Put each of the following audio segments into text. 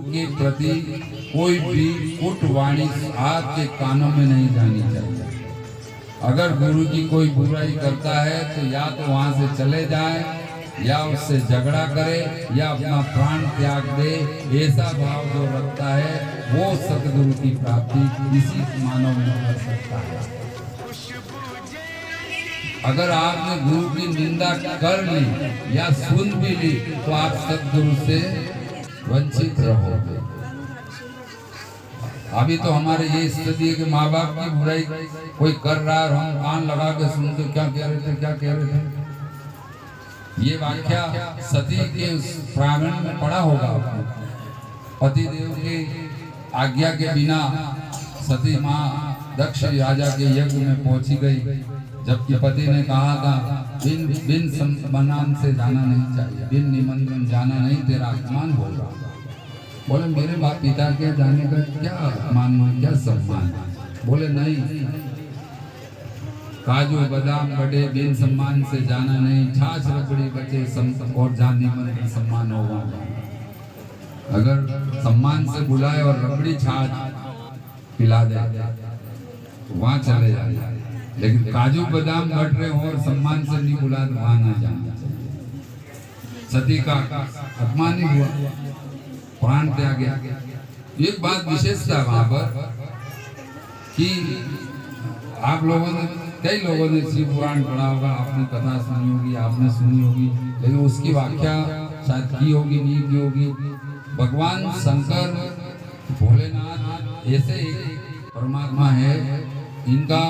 के प्रति कोई भी कुट वाणी आपके कानों में नहीं जानी चाहिए। अगर गुरु की कोई बुराई करता है तो या तो वहां से चले जाए या उससे झगड़ा करे या अपना प्राण त्याग दे। ऐसा भाव जो रखता है वो सतगुरु की प्राप्ति इसी मानव में कर सकता है। अगर आपने गुरु की निंदा कर ली या सुन भी ली तो आप सतगुरु से वंचित रहोगे। अभी तो हमारे ये स्थिति है कि माँ बाप की बुराई कोई कर रहा है और हम कान लगा के सुनते क्या कह रहे थे क्या कह रहे थे। ये वाक्या सती के उस प्रांगण में पड़ा होगा आपको। पतिदेव की आज्ञा के बिना सती माँ दक्ष राजा के यज्ञ में पहुंची गई, जबकि पति ने कहा था बिन सम्मान से जाना नहीं चाहिए, बिन निमंत्रण जाना नहीं, तेरा अपमान होगा। बोले मेरे बाप पिता के जाने का क्या अपमान क्या सम्मान। बोले नहीं, काजू बादाम बड़े बिन सम्मान से जाना नहीं, छाछ रबड़ी बचे और जहाँ निमंत्रण सम्मान होगा। अगर सम्मान से बुलाए और रबड़ी छाछ पिला दे वहां चले जाए, लेकिन काजू बादाम बट रहे हो और सम्मान से नहीं बुला तो वहां ना जाना चाहिए। सती का अपमान ही हुआ, प्राण त्याग गया। एक बात विशेष था वहां पर कि आप लोगों ने कई लोगों ने शिव पुराण पढ़ा होगा, आपने कथा सुनी होगी, आपने सुनी होगी, लेकिन उसकी व्याख्या शायद की होगी नहीं की होगी। भगवान शंकर भोलेनाथ ऐसे एक परमात्मा है, इनका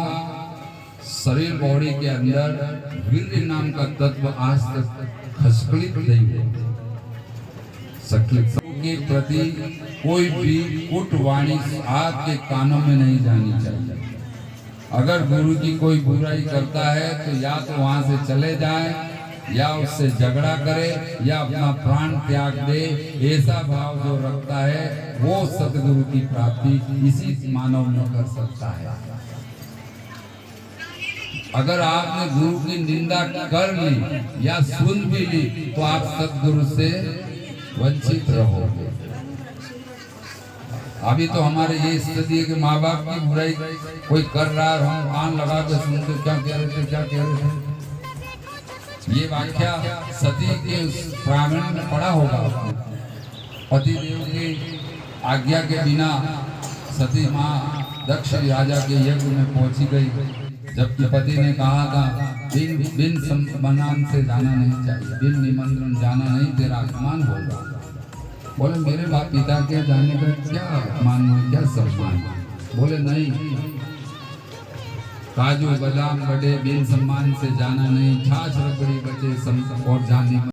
शरीर बॉडी के अंदर वीर्य नाम का तत्व आज तक खस्खलित नहीं हुआ। के प्रति कोई भी कुट वाणी आपके कानों में नहीं जानी चाहिए। अगर गुरु की कोई बुराई करता है तो या तो वहां से चले जाए या उससे झगड़ा करे या अपना प्राण त्याग दे। ऐसा भाव जो रखता है वो सतगुरु की प्राप्ति इसी मानव में कर सकता है। अगर आपने गुरु की निंदा कर ली या सुन भी ली तो आप सतगुरु से वंचित रहोगे। अभी तो हमारे ये स्थिति है कि माँ बाप की बुराई कोई कर रहा है और हम कान लगा के सुनते क्या कह रहे थे क्या कह रहे थे। ये वाक्या सती के उस प्रांगण में पड़ा होगा आपको। पतिदेव की आज्ञा के बिना सती माँ दक्ष राजा के यज्ञ में पहुंची गई, जबकि पति ने कहा था बिन सम्मान से जाना नहीं चाहिए, बिन निमंत्रण जाना नहीं, तेरा अपमान होगा। बोले मेरे बाप पिता के जाने का क्या अपमान क्या सम्मान। बोले नहीं, काजू बादाम बड़े बिन सम्मान से जाना नहीं, छाछ रबड़ी बचे और जहाँ